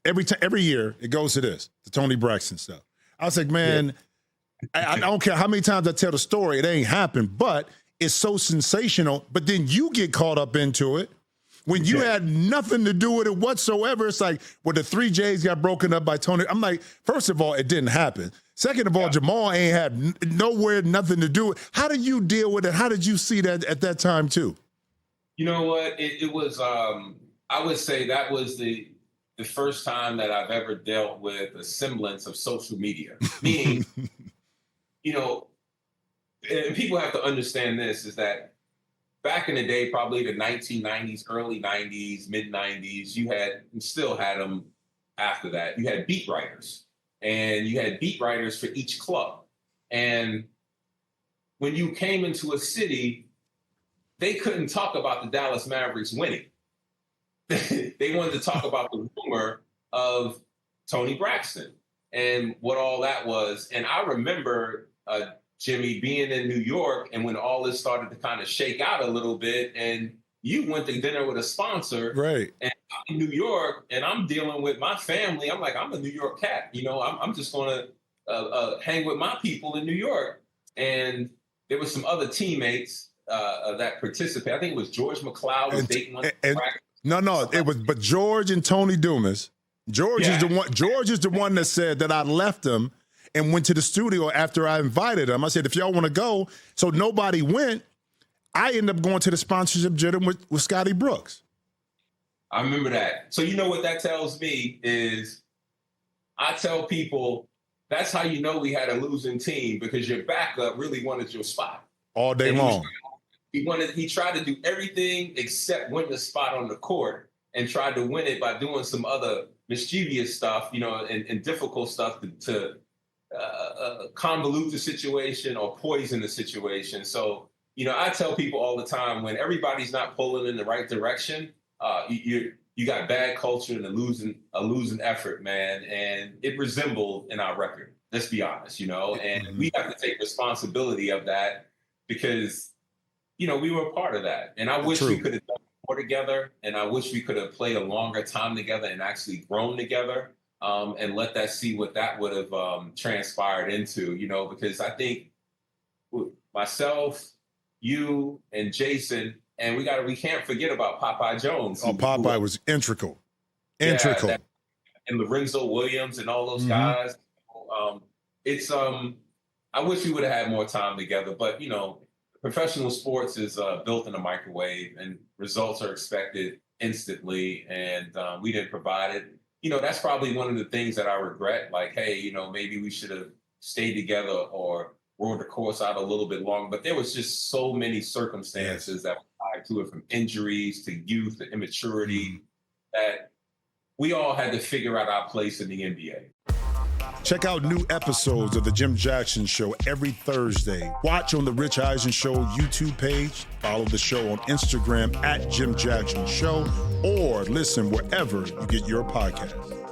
every year it goes to this, the Toni Braxton stuff. I was like, man, I don't care how many times I tell the story, it ain't happened, but it's so sensational. But then you get caught up into it when you had nothing to do with it whatsoever. It's like, well, the 3 J's got broken up by Toni. I'm like, first of all, it didn't happen. Second of all, Jamal ain't had nothing to do with it. How did you deal with it? How did you see that at that time too? You know what? It was, I would say that was the first time that I've ever dealt with a semblance of social media. Meaning, and people have to understand this, is that back in the day, probably the 1990s, early 90s, mid 90s, you still had them after that. You had beat writers, and you had beat writers for each club. And when you came into a city, they couldn't talk about the Dallas Mavericks winning. They wanted to talk about the rumor of Toni Braxton and what all that was. And I remember, Jimmy, being in New York, and when all this started to kind of shake out a little bit, and you went to dinner with a sponsor, right? And I'm in New York, and I'm dealing with my family. I'm like, I'm a New York cat, I'm just going to hang with my people in New York. And there were some other teammates that participated. I think it was George McLeod was dating one. No, it was, but George and Tony Dumas. George is the one. George is the one that said that I left him and went to the studio after I invited him. I said, if y'all want to go, so nobody went. I ended up going to the sponsorship dinner with Scotty Brooks. I remember that. So you know what that tells me is, I tell people that's how you know we had a losing team, because your backup really wanted your spot all day long. He tried to do everything except win the spot on the court, and tried to win it by doing some other mischievous stuff, and difficult stuff to convolute the situation or poison the situation. So, I tell people all the time, when everybody's not pulling in the right direction, you got bad culture and a losing effort, man. And it resembled in our record. Let's be honest, and we have to take responsibility of that, because we were a part of that. And I wish we could have done more together, and I wish we could have played a longer time together and actually grown together, and let that see what that would have transpired into, because I think myself, you, and Jason, and we can't forget about Popeye Jones. Popeye was integral. And Lorenzo Williams and all those guys. I wish we would have had more time together, but professional sports is built in a microwave, and results are expected instantly, and we didn't provide it. That's probably one of the things that I regret. Like, hey, maybe we should have stayed together or rode the course out a little bit longer. But there was just so many circumstances that were tied to it, from injuries to youth to immaturity, that we all had to figure out our place in the NBA. Check out new episodes of The Jim Jackson Show every Thursday. Watch on the Rich Eisen Show YouTube page. Follow the show on Instagram @Jim Jackson Show, or listen wherever you get your podcasts.